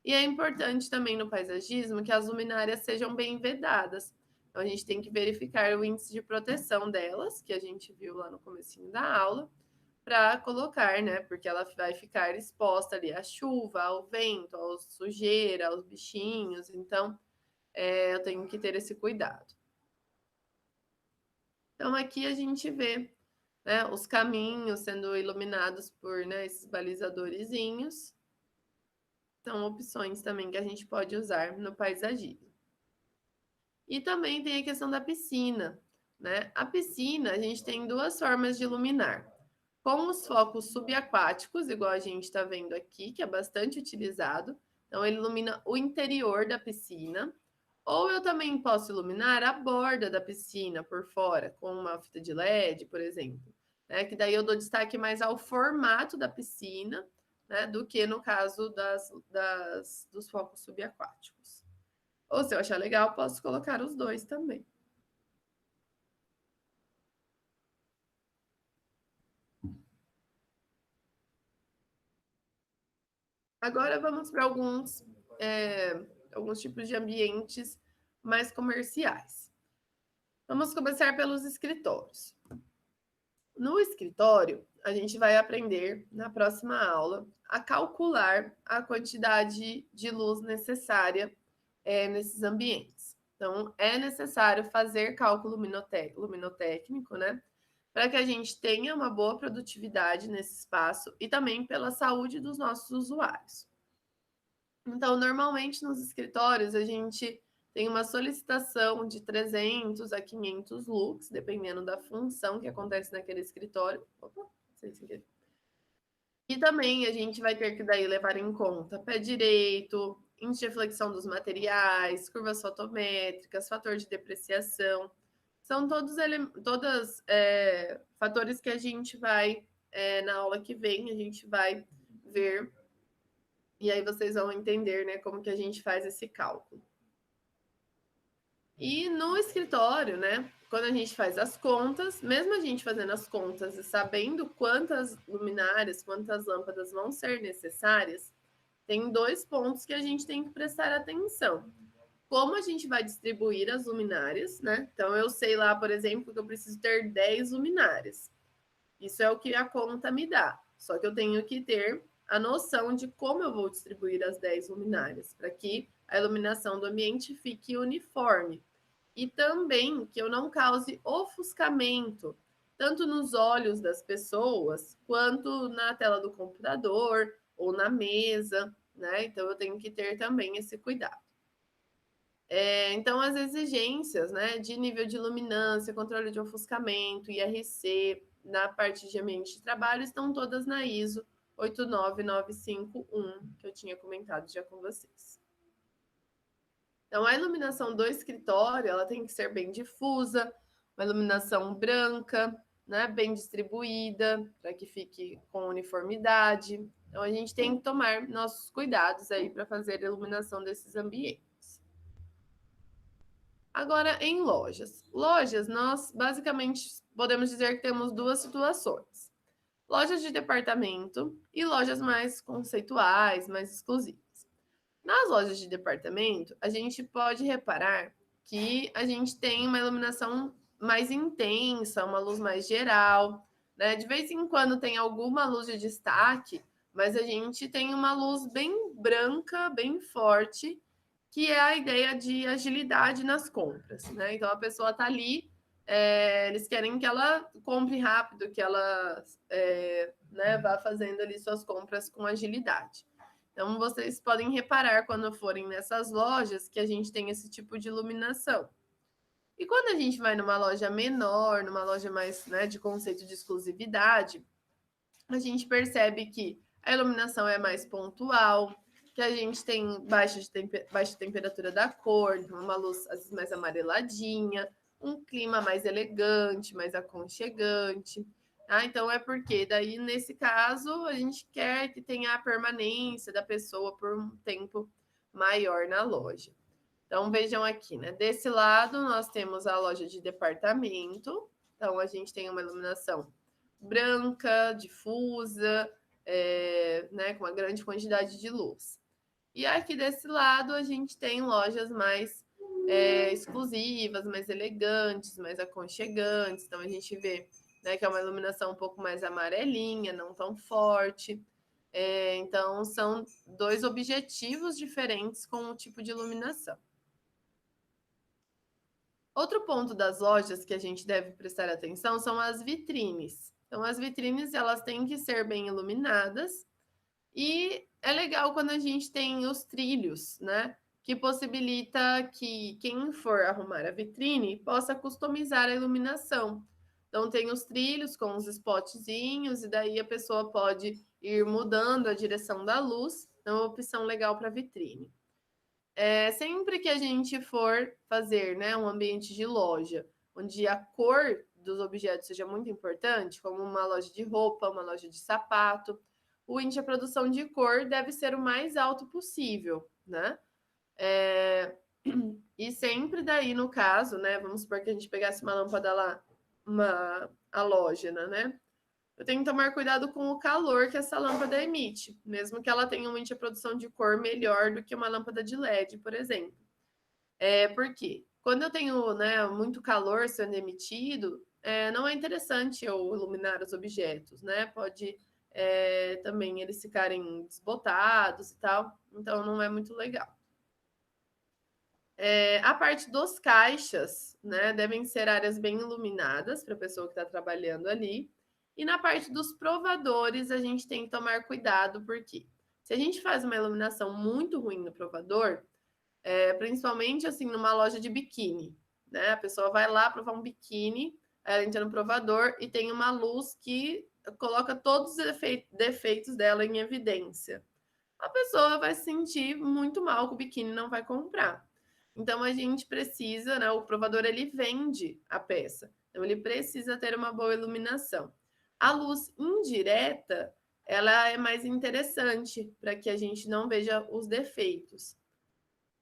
E é importante também no paisagismo que as luminárias sejam bem vedadas. Então, a gente tem que verificar o índice de proteção delas, que a gente viu lá no comecinho da aula, para colocar, né? Porque ela vai ficar exposta ali à chuva, ao vento, à sujeira, aos bichinhos. Então, eu tenho que ter esse cuidado. Então, aqui a gente vê, né, os caminhos sendo iluminados por, né, esses balizadorzinhos. São opções também que a gente pode usar no paisagismo. E também tem a questão da piscina, né? A piscina, a gente tem duas formas de iluminar. Com os focos subaquáticos, igual a gente está vendo aqui, que é bastante utilizado. Então, ele ilumina o interior da piscina. Ou eu também posso iluminar a borda da piscina por fora, com uma fita de LED, por exemplo. Né? Que daí eu dou destaque mais ao formato da piscina, né? Do que no caso dos focos subaquáticos. Ou se eu achar legal, posso colocar os dois também. Agora vamos para alguns tipos de ambientes mais comerciais. Vamos começar pelos escritórios. No escritório, a gente vai aprender na próxima aula a calcular a quantidade de luz necessária nesses ambientes. Então, é necessário fazer cálculo luminotécnico, né? Para que a gente tenha uma boa produtividade nesse espaço e também pela saúde dos nossos usuários. Então, normalmente nos escritórios, a gente tem uma solicitação de 300 a 500 lux, dependendo da função que acontece naquele escritório. Opa, sei se quer. E também a gente vai ter que daí levar em conta pé direito, índice de flexão dos materiais, curvas fotométricas, fator de depreciação. São todos fatores que a gente vai, na aula que vem, a gente vai ver. E aí vocês vão entender, né, como que a gente faz esse cálculo. E no escritório, né, quando a gente faz as contas, mesmo a gente fazendo as contas e sabendo quantas luminárias, quantas lâmpadas vão ser necessárias, tem 2 pontos que a gente tem que prestar atenção. Como a gente vai distribuir as luminárias, né? Então, eu sei lá, por exemplo, que eu preciso ter 10 luminárias. Isso é o que a conta me dá. Só que eu tenho que ter a noção de como eu vou distribuir as 10 luminárias, para que a iluminação do ambiente fique uniforme. E também que eu não cause ofuscamento, tanto nos olhos das pessoas, quanto na tela do computador ou na mesa, né? Então, eu tenho que ter também esse cuidado. Então, as exigências, né, de nível de luminância, controle de ofuscamento, IRC, na parte de ambiente de trabalho, estão todas na ISO 89951, que eu tinha comentado já com vocês. Então, a iluminação do escritório, ela tem que ser bem difusa, uma iluminação branca, né, bem distribuída, para que fique com uniformidade. Então, a gente tem que tomar nossos cuidados aí para fazer a iluminação desses ambientes. Agora, em lojas. Lojas, nós basicamente podemos dizer que temos 2 situações. Lojas de departamento e lojas mais conceituais, mais exclusivas. Nas lojas de departamento, a gente pode reparar que a gente tem uma iluminação mais intensa, uma luz mais geral, né? De vez em quando tem alguma luz de destaque, mas a gente tem uma luz bem branca, bem forte, que é a ideia de agilidade nas compras, né? Então a pessoa está ali, eles querem que ela compre rápido, que ela né, vá fazendo ali suas compras com agilidade. Então vocês podem reparar quando forem nessas lojas que a gente tem esse tipo de iluminação. E quando a gente vai numa loja menor, numa loja mais, né, de conceito de exclusividade, a gente percebe que a iluminação é mais pontual, que a gente tem baixa temperatura da cor, uma luz às vezes mais amareladinha, um clima mais elegante, mais aconchegante. Então, é porque daí, nesse caso, a gente quer que tenha a permanência da pessoa por um tempo maior na loja. Então, vejam aqui, né? Desse lado, nós temos a loja de departamento. Então, a gente tem uma iluminação branca, difusa, né, com uma grande quantidade de luz. E aqui desse lado a gente tem lojas mais exclusivas, mais elegantes, mais aconchegantes. Então a gente vê, né, que é uma iluminação um pouco mais amarelinha, não tão forte. Então são 2 objetivos diferentes com o tipo de iluminação. Outro ponto das lojas que a gente deve prestar atenção são as vitrines. Então, as vitrines, elas têm que ser bem iluminadas e é legal quando a gente tem os trilhos, né? Que possibilita que quem for arrumar a vitrine possa customizar a iluminação. Então, tem os trilhos com os spotzinhos e daí a pessoa pode ir mudando a direção da luz. Então, é uma opção legal para vitrine. Sempre que a gente for fazer, né, um ambiente de loja, onde a cor dos objetos seja muito importante, como uma loja de roupa, uma loja de sapato, o índice de produção de cor deve ser o mais alto possível, né? E sempre daí, no caso, né, vamos supor que a gente pegasse uma lâmpada lá, uma halógena, né? Eu tenho que tomar cuidado com o calor que essa lâmpada emite, mesmo que ela tenha um índice de produção de cor melhor do que uma lâmpada de LED, por exemplo. Por quê? quando eu tenho, né, muito calor sendo emitido, não é interessante eu iluminar os objetos, né? Pode também eles ficarem desbotados e tal, então não é muito legal. A parte dos caixas, né, devem ser áreas bem iluminadas para a pessoa que está trabalhando ali. E na parte dos provadores, a gente tem que tomar cuidado, porque se a gente faz uma iluminação muito ruim no provador, principalmente assim numa loja de biquíni, né? A pessoa vai lá provar um biquíni, ela entra no provador e tem uma luz que coloca todos os defeitos dela em evidência. A pessoa vai se sentir muito mal com o biquíni, não vai comprar. Então a gente precisa, né? O provador ele vende a peça, então ele precisa ter uma boa iluminação. A luz indireta ela é mais interessante para que a gente não veja os defeitos.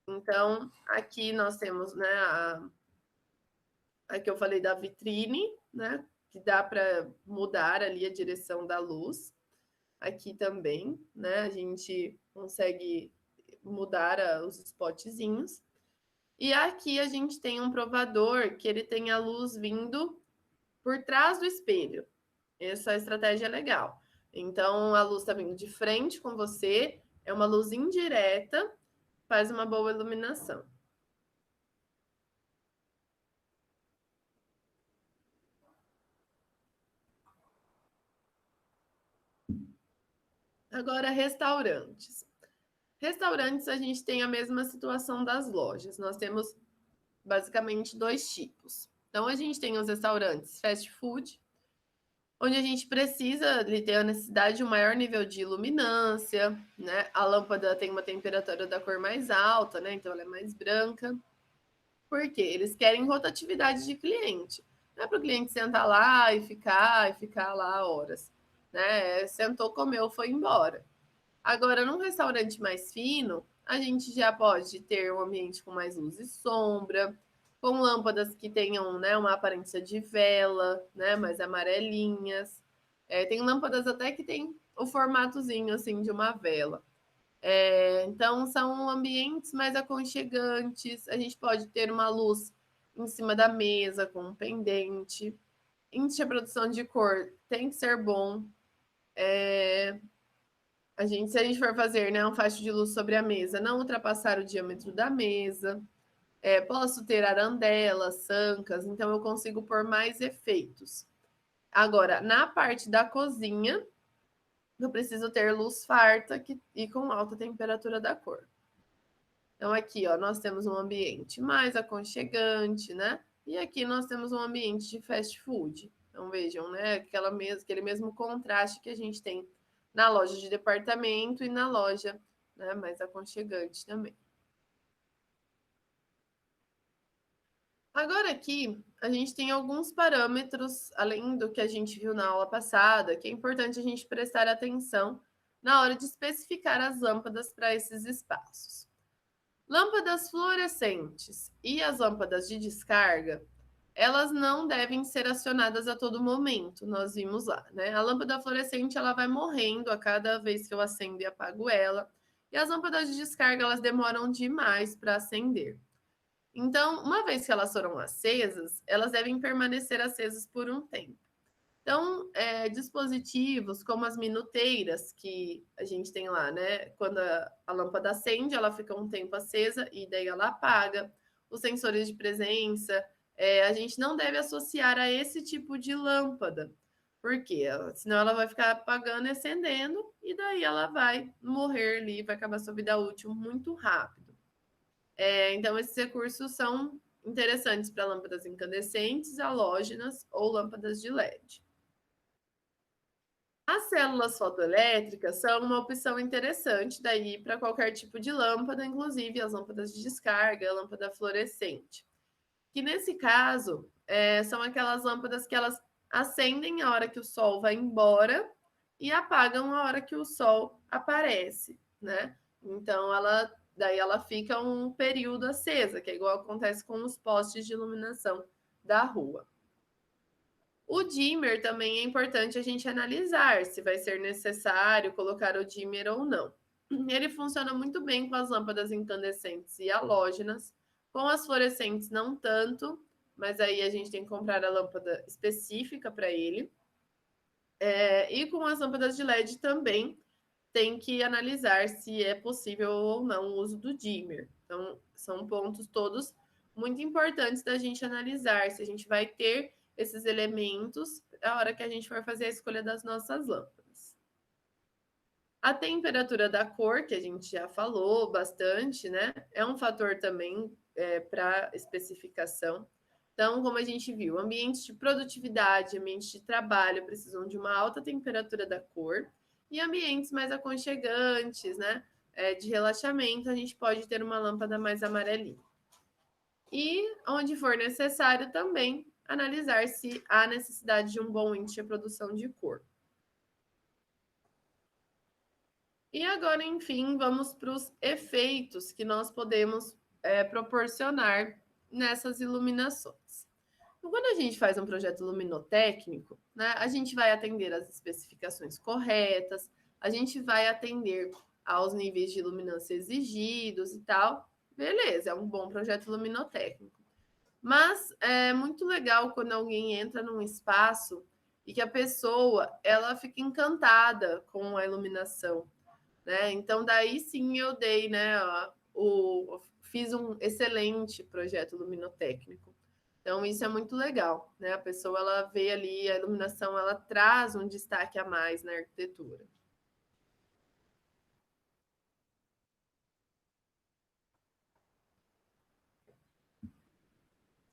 Então, aqui nós temos, né, aqui eu falei da vitrine, né, que dá para mudar ali a direção da luz. Aqui também, né, a gente consegue mudar os spotzinhos. E aqui a gente tem um provador que ele tem a luz vindo por trás do espelho. Essa estratégia é legal. Então, a luz está vindo de frente com você, é uma luz indireta, faz uma boa iluminação. Agora, restaurantes. Restaurantes, a gente tem a mesma situação das lojas. Nós temos basicamente dois tipos. Então, a gente tem os restaurantes fast food, onde a gente precisa ter a necessidade de um maior nível de iluminância, né? A lâmpada tem uma temperatura da cor mais alta, né? Então, ela é mais branca. Por quê? Eles querem rotatividade de cliente. Não é para o cliente sentar lá e ficar lá horas. Né? Sentou, comeu, foi embora. Agora, num restaurante mais fino, a gente já pode ter um ambiente com mais luz e sombra, com lâmpadas que tenham, né, uma aparência de vela, né, mais amarelinhas. Tem lâmpadas até que tem o formatozinho assim de uma vela. Então, são ambientes mais aconchegantes. A gente pode ter uma luz em cima da mesa com um pendente. Índice de produção de cor tem que ser bom. Se a gente for fazer, né, um facho de luz sobre a mesa, não ultrapassar o diâmetro da mesa. Posso ter arandelas, sancas, então eu consigo pôr mais efeitos. Agora, na parte da cozinha, eu preciso ter luz farta e com alta temperatura da cor. Então, aqui, ó, nós temos um ambiente mais aconchegante, né? E aqui nós temos um ambiente de fast food. Então, vejam, né? Aquele mesmo contraste que a gente tem na loja de departamento e na loja, né, mais aconchegante também. Agora aqui, a gente tem alguns parâmetros, além do que a gente viu na aula passada, que é importante a gente prestar atenção na hora de especificar as lâmpadas para esses espaços. Lâmpadas fluorescentes e as lâmpadas de descarga, elas não devem ser acionadas a todo momento, nós vimos lá, né? A lâmpada fluorescente, ela vai morrendo a cada vez que eu acendo e apago ela, e as lâmpadas de descarga, elas demoram demais para acender. Então, uma vez que elas foram acesas, elas devem permanecer acesas por um tempo. Então, dispositivos como as minuteiras que a gente tem lá, né? Quando a lâmpada acende, ela fica um tempo acesa e daí ela apaga. Os sensores de presença, a gente não deve associar a esse tipo de lâmpada, porque senão ela vai ficar apagando e acendendo e daí ela vai morrer ali, vai acabar sua vida útil muito rápido. Então, esses recursos são interessantes para lâmpadas incandescentes, halógenas ou lâmpadas de LED. As células fotoelétricas são uma opção interessante daí para qualquer tipo de lâmpada, inclusive as lâmpadas de descarga, a lâmpada fluorescente. Que nesse caso, são aquelas lâmpadas que elas acendem a hora que o sol vai embora e apagam a hora que o sol aparece, né? Então, daí ela fica um período acesa, que é igual acontece com os postes de iluminação da rua. O dimmer também é importante a gente analisar se vai ser necessário colocar o dimmer ou não. Ele funciona muito bem com as lâmpadas incandescentes e halógenas, Com as fluorescentes, não tanto, mas aí a gente tem que comprar a lâmpada específica para ele. E com as lâmpadas de LED também tem que analisar se é possível ou não o uso do dimmer. Então, são pontos todos muito importantes da gente analisar se a gente vai ter esses elementos na hora que a gente for fazer a escolha das nossas lâmpadas. A temperatura da cor, que a gente já falou bastante, né? É um fator também para especificação. Então, como a gente viu, ambientes de produtividade, ambientes de trabalho precisam de uma alta temperatura da cor, e ambientes mais aconchegantes, né? De relaxamento, a gente pode ter uma lâmpada mais amarelinha. E, onde for necessário, também analisar se há necessidade de um bom índice de produção de cor. E agora, enfim, vamos para os efeitos que nós podemos proporcionar nessas iluminações. Então, quando a gente faz um projeto luminotécnico, né, a gente vai atender às especificações corretas, a gente vai atender aos níveis de iluminância exigidos e tal. Beleza, é um bom projeto luminotécnico. Mas é muito legal quando alguém entra num espaço e que a pessoa ela fica encantada com a iluminação, né? Então, daí sim eu dei, né? Fiz um excelente projeto luminotécnico. Então, isso é muito legal, né? A pessoa ela vê ali a iluminação, ela traz um destaque a mais na arquitetura.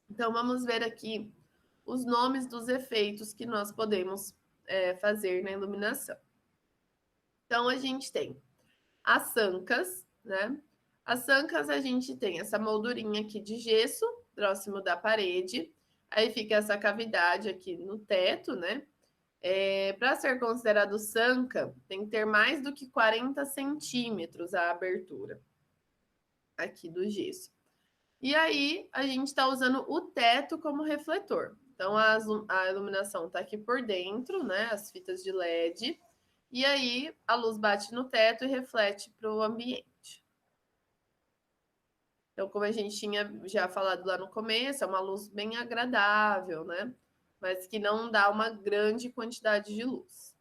Então, vamos ver aqui os nomes dos efeitos que nós podemos fazer na iluminação. Então, a gente tem as sancas, né? As sancas a gente tem essa moldurinha aqui de gesso próximo da parede, aí fica essa cavidade aqui no teto, né? Para ser considerado sanca, tem que ter mais do que 40 centímetros a abertura aqui do gesso. E aí a gente está usando o teto como refletor. Então a iluminação está aqui por dentro, né? As fitas de LED. E aí a luz bate no teto e reflete para o ambiente. Então, como a gente tinha já falado lá no começo, é uma luz bem agradável, né? Mas que não dá uma grande quantidade de luz.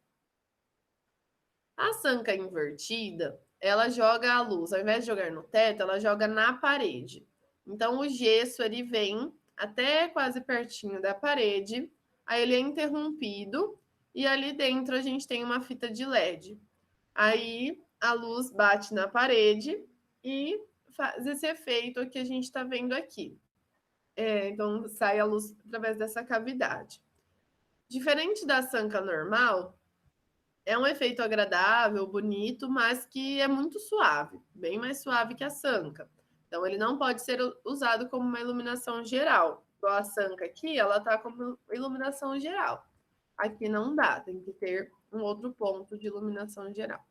A sanca invertida, ela joga a luz, ao invés de jogar no teto, ela joga na parede. Então, o gesso ele vem até quase pertinho da parede, aí ele é interrompido e ali dentro a gente tem uma fita de LED. Aí a luz bate na parede e faz esse efeito que a gente está vendo aqui. Então, sai a luz através dessa cavidade. Diferente da sanca normal, é um efeito agradável, bonito, mas que é muito suave, bem mais suave que a sanca. Então, ele não pode ser usado como uma iluminação geral. Igual a sanca aqui, ela está como iluminação geral. Aqui não dá, tem que ter um outro ponto de iluminação geral.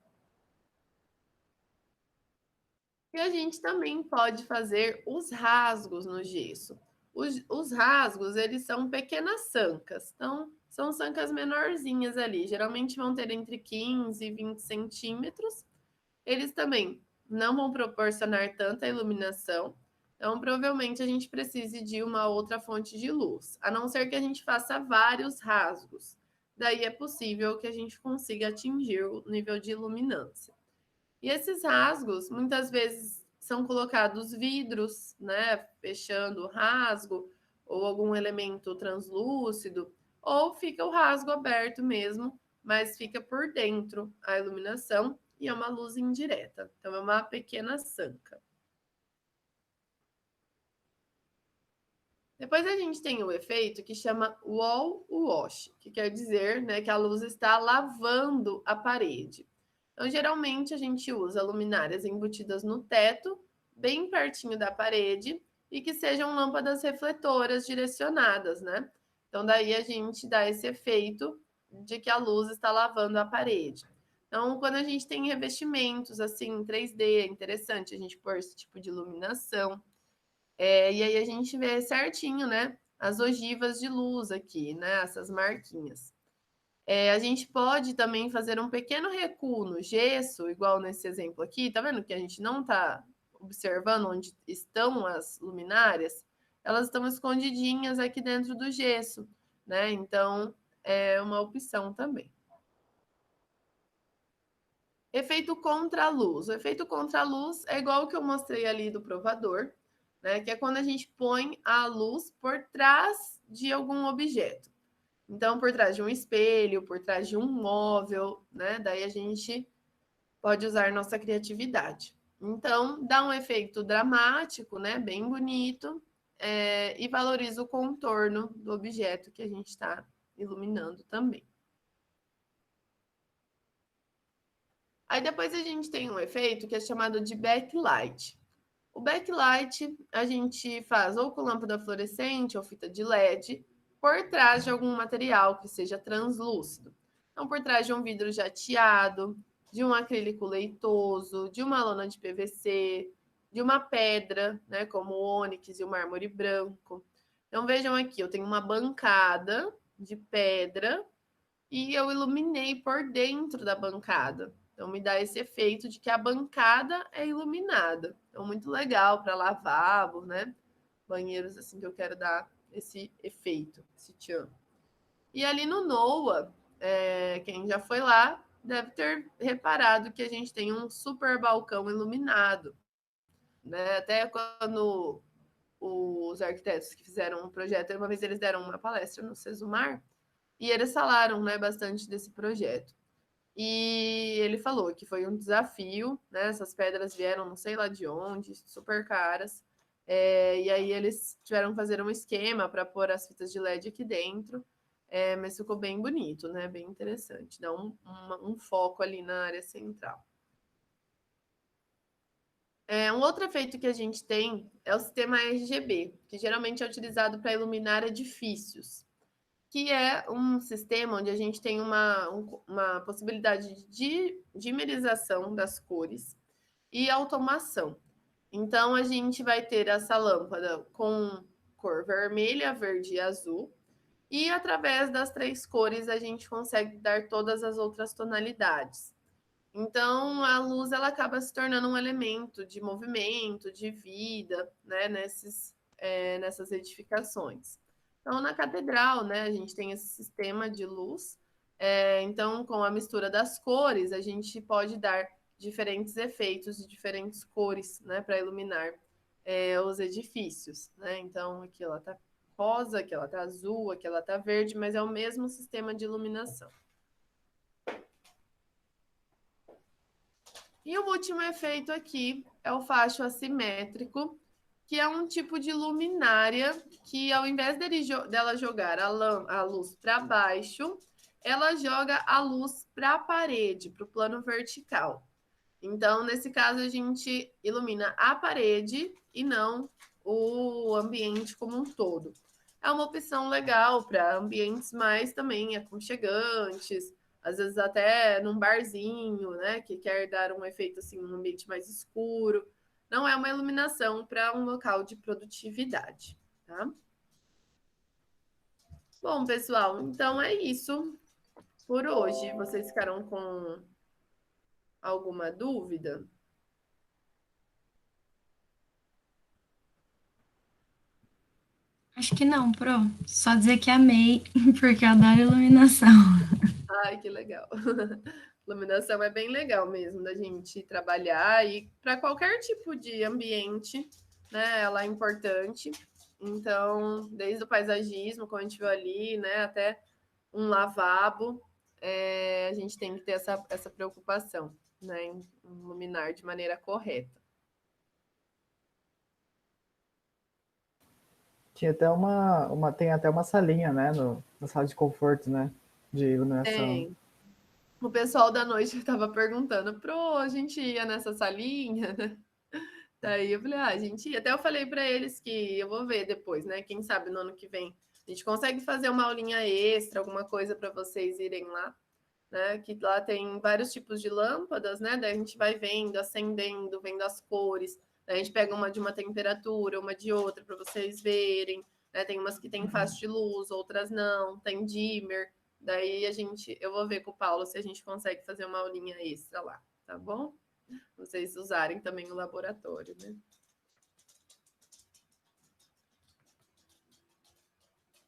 E a gente também pode fazer os rasgos no gesso. Os rasgos, eles são pequenas sancas. Então, são sancas menorzinhas ali. Geralmente vão ter entre 15 e 20 centímetros. Eles também não vão proporcionar tanta iluminação. Então, provavelmente, a gente precise de uma outra fonte de luz. A não ser que a gente faça vários rasgos. Daí é possível que a gente consiga atingir o nível de iluminância. E esses rasgos, muitas vezes, são colocados vidros, né, fechando o rasgo, ou algum elemento translúcido, ou fica o rasgo aberto mesmo, mas fica por dentro a iluminação e é uma luz indireta. Então, é uma pequena sanca. Depois a gente tem o efeito que chama wall wash, que quer dizer, né, que a luz está lavando a parede. Então, geralmente, a gente usa luminárias embutidas no teto, bem pertinho da parede, e que sejam lâmpadas refletoras direcionadas, né? Então, daí a gente dá esse efeito de que a luz está lavando a parede. Então, quando a gente tem revestimentos assim em 3D, é interessante a gente pôr esse tipo de iluminação. E aí a gente vê certinho, né? As ogivas de luz aqui, né? Essas marquinhas. A gente pode também fazer um pequeno recuo no gesso, igual nesse exemplo aqui, tá vendo que a gente não tá observando onde estão as luminárias, elas estão escondidinhas aqui dentro do gesso, né? Então, é uma opção também. Efeito contra-luz. O efeito contra-luz é igual o que eu mostrei ali do provador, né? Que é quando a gente põe a luz por trás de algum objeto. Então, por trás de um espelho, por trás de um móvel, né? Daí a gente pode usar nossa criatividade. Então, dá um efeito dramático, né? Bem bonito, e valoriza o contorno do objeto que a gente está iluminando também. Aí depois a gente tem um efeito que é chamado de backlight. O backlight a gente faz ou com lâmpada fluorescente ou fita de LED por trás de algum material que seja translúcido. Então, por trás de um vidro jateado, de um acrílico leitoso, de uma lona de PVC, de uma pedra, né, como o ônix e o mármore branco. Então, vejam aqui, eu tenho uma bancada de pedra e eu iluminei por dentro da bancada. Então, me dá esse efeito de que a bancada é iluminada. Então, muito legal para lavabo, né? Banheiros assim que eu quero dar esse efeito, esse tchan. E ali no NOA, quem já foi lá deve ter reparado que a gente tem um super balcão iluminado. Né? Até quando os arquitetos que fizeram um projeto, uma vez eles deram uma palestra no Sesumar, e eles falaram, né, bastante desse projeto. E ele falou que foi um desafio, né? Essas pedras vieram não sei lá de onde, super caras. E aí eles tiveram que fazer um esquema para pôr as fitas de LED aqui dentro. Mas ficou bem bonito, né? Bem interessante. Dá um foco ali na área central. Um outro efeito que a gente tem é o sistema RGB, que geralmente é utilizado para iluminar edifícios, que é um sistema onde a gente tem uma possibilidade de dimerização das cores e automação. Então, a gente vai ter essa lâmpada com cor vermelha, verde e azul, e através das 3 cores a gente consegue dar todas as outras tonalidades. Então, a luz ela acaba se tornando um elemento de movimento, de vida, né, nessas edificações. Então, na catedral, né, a gente tem esse sistema de luz. Então, com a mistura das cores, a gente pode dar diferentes efeitos de diferentes cores, né, para iluminar os edifícios. Né? Então, aqui ela está rosa, aqui ela está azul, aqui ela está verde, mas é o mesmo sistema de iluminação. E o último efeito aqui é o facho assimétrico, que é um tipo de luminária que, ao invés dela jogar a luz para baixo, ela joga a luz para a parede, para o plano vertical. Então, nesse caso, a gente ilumina a parede e não o ambiente como um todo. É uma opção legal para ambientes mais também aconchegantes, às vezes até num barzinho, né, que quer dar um efeito assim, um ambiente mais escuro. Não é uma iluminação para um local de produtividade, tá? Bom, pessoal, então é isso por hoje. Vocês ficaram com alguma dúvida? Acho que não, Pro. Só dizer que amei, porque eu adoro iluminação. Ai, que legal. Iluminação é bem legal mesmo da gente trabalhar e para qualquer tipo de ambiente, né? Ela é importante. Então, desde o paisagismo, como a gente viu ali, né, até um lavabo, a gente tem que ter essa preocupação, né, em iluminar de maneira correta. Tinha até tem até uma salinha, né, na sala de conforto, né, de iluminação. Tem. O pessoal da noite estava perguntando, Pro, a gente ia nessa salinha, né? Daí eu falei, a gente ia. Até eu falei para eles que eu vou ver depois, né? Quem sabe no ano que vem a gente consegue fazer uma aulinha extra, alguma coisa para vocês irem lá, né? Que lá tem vários tipos de lâmpadas, né? Daí a gente vai vendo, acendendo, vendo as cores. Daí a gente pega uma de uma temperatura, uma de outra para vocês verem. Né? Tem umas que tem faixa de luz, outras não, tem dimmer. Daí eu vou ver com o Paulo se a gente consegue fazer uma aulinha extra lá, tá bom? vocês usarem também o laboratório, né?